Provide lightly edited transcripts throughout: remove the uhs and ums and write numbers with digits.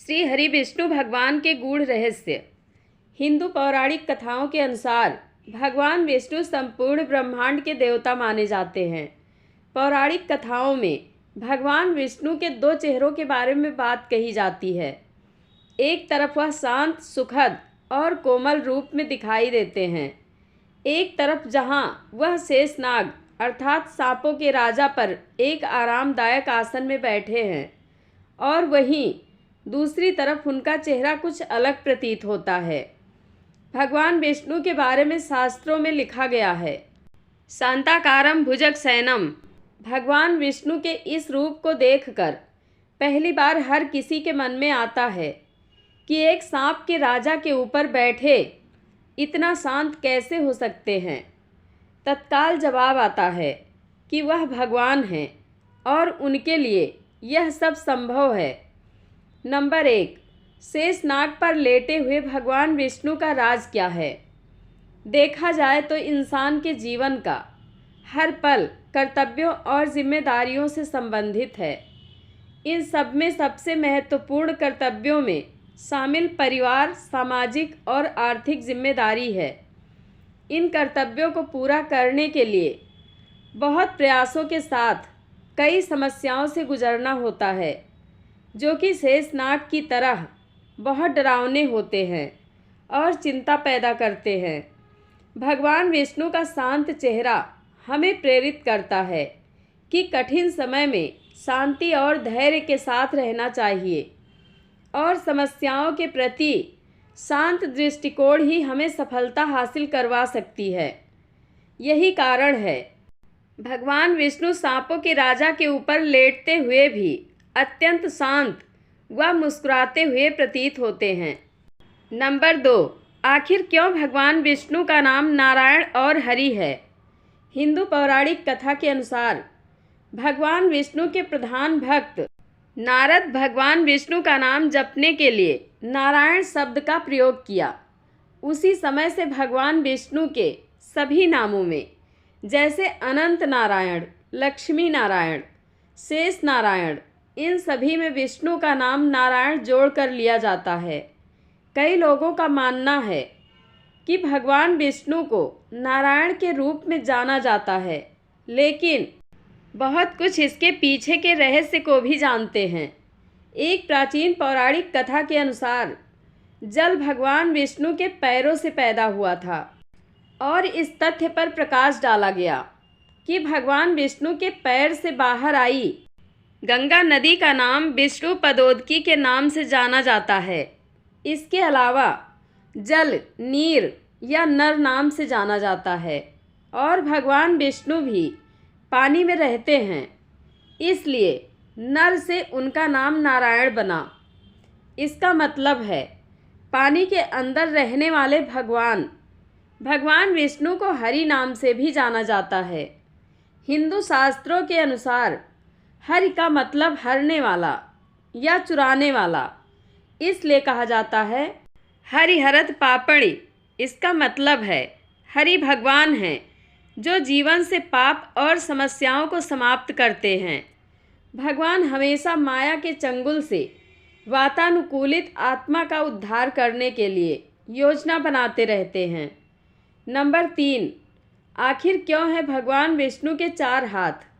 श्री हरि विष्णु भगवान के गूढ़ रहस्य। हिंदू पौराणिक कथाओं के अनुसार भगवान विष्णु संपूर्ण ब्रह्मांड के देवता माने जाते हैं। पौराणिक कथाओं में भगवान विष्णु के दो चेहरों के बारे में बात कही जाती है। एक तरफ वह शांत, सुखद और कोमल रूप में दिखाई देते हैं। एक तरफ जहाँ वह शेषनाग अर्थात सांपों के राजा पर एक आरामदायक आसन में बैठे हैं, और वहीं दूसरी तरफ उनका चेहरा कुछ अलग प्रतीत होता है। भगवान विष्णु के बारे में शास्त्रों में लिखा गया है, शांताकारम भुजगशयनम। भगवान विष्णु के इस रूप को देखकर पहली बार हर किसी के मन में आता है कि एक सांप के राजा के ऊपर बैठे इतना शांत कैसे हो सकते हैं। तत्काल जवाब आता है कि वह भगवान हैं और उनके लिए यह सब संभव है। नंबर 1, शेषनाग पर लेटे हुए भगवान विष्णु का राज क्या है। देखा जाए तो इंसान के जीवन का हर पल कर्तव्यों और जिम्मेदारियों से संबंधित है। इन सब में सबसे महत्वपूर्ण कर्तव्यों में शामिल परिवार, सामाजिक और आर्थिक जिम्मेदारी है। इन कर्तव्यों को पूरा करने के लिए बहुत प्रयासों के साथ कई समस्याओं से गुजरना होता है, जो कि शेषनाग की तरह बहुत डरावने होते हैं और चिंता पैदा करते हैं। भगवान विष्णु का शांत चेहरा हमें प्रेरित करता है कि कठिन समय में शांति और धैर्य के साथ रहना चाहिए, और समस्याओं के प्रति शांत दृष्टिकोण ही हमें सफलता हासिल करवा सकती है। यही कारण है भगवान विष्णु सांपों के राजा के ऊपर लेटते हुए भी अत्यंत शांत व मुस्कुराते हुए प्रतीत होते हैं। नंबर 2, आखिर क्यों भगवान विष्णु का नाम नारायण और हरि है। हिंदू पौराणिक कथा के अनुसार भगवान विष्णु के प्रधान भक्त नारद भगवान विष्णु का नाम जपने के लिए नारायण शब्द का प्रयोग किया। उसी समय से भगवान विष्णु के सभी नामों में, जैसे अनंत नारायण, लक्ष्मी नारायण, शेष नारायण, इन सभी में विष्णु का नाम नारायण जोड़कर लिया जाता है। कई लोगों का मानना है कि भगवान विष्णु को नारायण के रूप में जाना जाता है, लेकिन बहुत कुछ इसके पीछे के रहस्य को भी जानते हैं। एक प्राचीन पौराणिक कथा के अनुसार जल भगवान विष्णु के पैरों से पैदा हुआ था, और इस तथ्य पर प्रकाश डाला गया कि भगवान विष्णु के पैर से बाहर आई गंगा नदी का नाम विष्णु पदोदकी के नाम से जाना जाता है। इसके अलावा जल नीर या नर नाम से जाना जाता है, और भगवान विष्णु भी पानी में रहते हैं, इसलिए नर से उनका नाम नारायण बना। इसका मतलब है पानी के अंदर रहने वाले भगवान विष्णु को हरि नाम से भी जाना जाता है। हिंदू शास्त्रों के अनुसार हरि का मतलब हरने वाला या चुराने वाला, इसलिए कहा जाता है हरिहरत पापड़ी। इसका मतलब है हरि भगवान हैं जो जीवन से पाप और समस्याओं को समाप्त करते हैं। भगवान हमेशा माया के चंगुल से वातानुकूलित आत्मा का उद्धार करने के लिए योजना बनाते रहते हैं। नंबर 3, आखिर क्यों है भगवान विष्णु के 4 हाथ।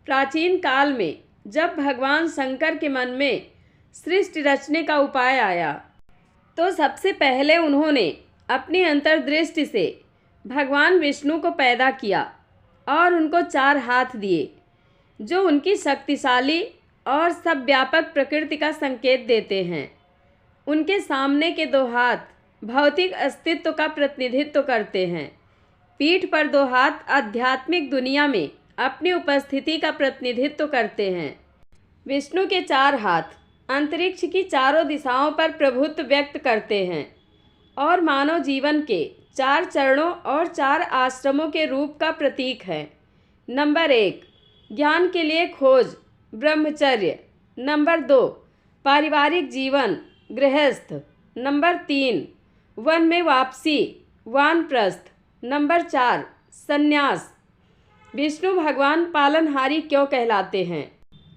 प्राचीन काल में जब भगवान शंकर के मन में सृष्टि रचने का उपाय आया, तो सबसे पहले उन्होंने अपनी अंतर्दृष्टि से भगवान विष्णु को पैदा किया और उनको 4 हाथ दिए, जो उनकी शक्तिशाली और सब व्यापक प्रकृति का संकेत देते हैं। उनके सामने के 2 हाथ भौतिक अस्तित्व का प्रतिनिधित्व करते हैं। पीठ पर 2 हाथ आध्यात्मिक दुनिया में अपनी उपस्थिति का प्रतिनिधित्व करते हैं। विष्णु के 4 हाथ अंतरिक्ष की चारों दिशाओं पर प्रभुत्व व्यक्त करते हैं और मानव जीवन के 4 चरणों और 4 आश्रमों के रूप का प्रतीक है। नंबर 1, ज्ञान के लिए खोज, ब्रह्मचर्य। नंबर 2, पारिवारिक जीवन, गृहस्थ। नंबर 3, वन में वापसी, वानप्रस्थ। नंबर 4, संन्यास। विष्णु भगवान पालनहारी क्यों कहलाते हैं।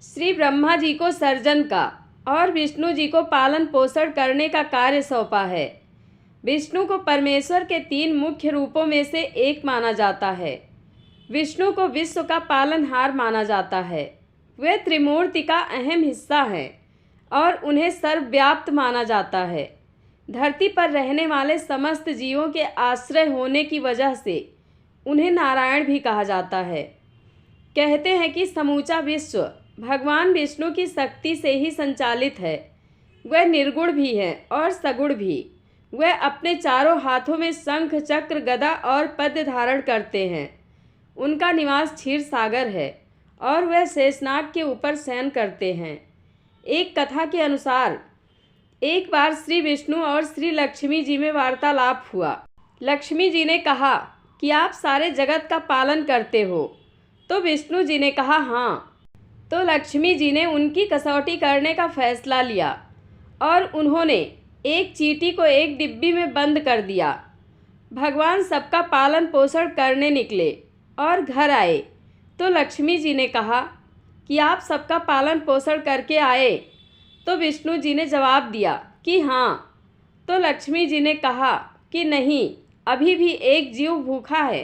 श्री ब्रह्मा जी को सर्जन का और विष्णु जी को पालन पोषण करने का कार्य सौंपा है। विष्णु को परमेश्वर के 3 मुख्य रूपों में से एक माना जाता है। विष्णु को विश्व का पालनहार माना जाता है। वे त्रिमूर्ति का अहम हिस्सा हैं और उन्हें सर्वव्याप्त माना जाता है। धरती पर रहने वाले समस्त जीवों के आश्रय होने की वजह से उन्हें नारायण भी कहा जाता है। कहते हैं कि समूचा विश्व भगवान विष्णु की शक्ति से ही संचालित है। वह निर्गुण भी हैं और सगुण भी। वह अपने चारों हाथों में शंख, चक्र, गदा और पद्म धारण करते हैं। उनका निवास क्षीर सागर है और वह शेषनाग के ऊपर शयन करते हैं। एक कथा के अनुसार एक बार श्री विष्णु और श्री लक्ष्मी जी में वार्तालाप हुआ। लक्ष्मी जी ने कहा कि आप सारे जगत का पालन करते हो, तो विष्णु जी ने कहा हाँ। तो लक्ष्मी जी ने उनकी कसौटी करने का फैसला लिया और उन्होंने एक चींटी को एक डिब्बी में बंद कर दिया। भगवान सबका पालन पोषण करने निकले और घर आए तो लक्ष्मी जी ने कहा कि आप सबका पालन पोषण करके आए? तो विष्णु जी ने जवाब दिया कि हाँ। तो लक्ष्मी जी ने कहा कि नहीं, अभी भी एक जीव भूखा है।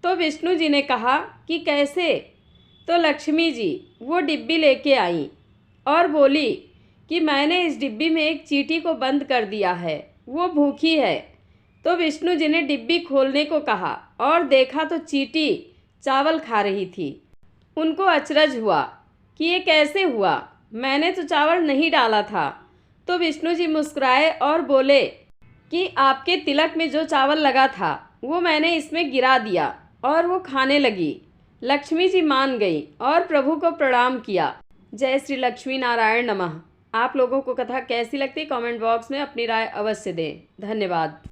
तो विष्णु जी ने कहा कि कैसे? तो लक्ष्मी जी वो डिब्बी लेके आई और बोली कि मैंने इस डिब्बी में एक चींटी को बंद कर दिया है, वो भूखी है। तो विष्णु जी ने डिब्बी खोलने को कहा और देखा तो चींटी चावल खा रही थी। उनको अचरज हुआ कि ये कैसे हुआ, मैंने तो चावल नहीं डाला था। तो विष्णु जी मुस्कुराए और बोले कि आपके तिलक में जो चावल लगा था वो मैंने इसमें गिरा दिया और वो खाने लगी। लक्ष्मी जी मान गई और प्रभु को प्रणाम किया। जय श्री लक्ष्मी नारायण नमः। आप लोगों को कथा कैसी लगती है कमेंट बॉक्स में अपनी राय अवश्य दें। धन्यवाद।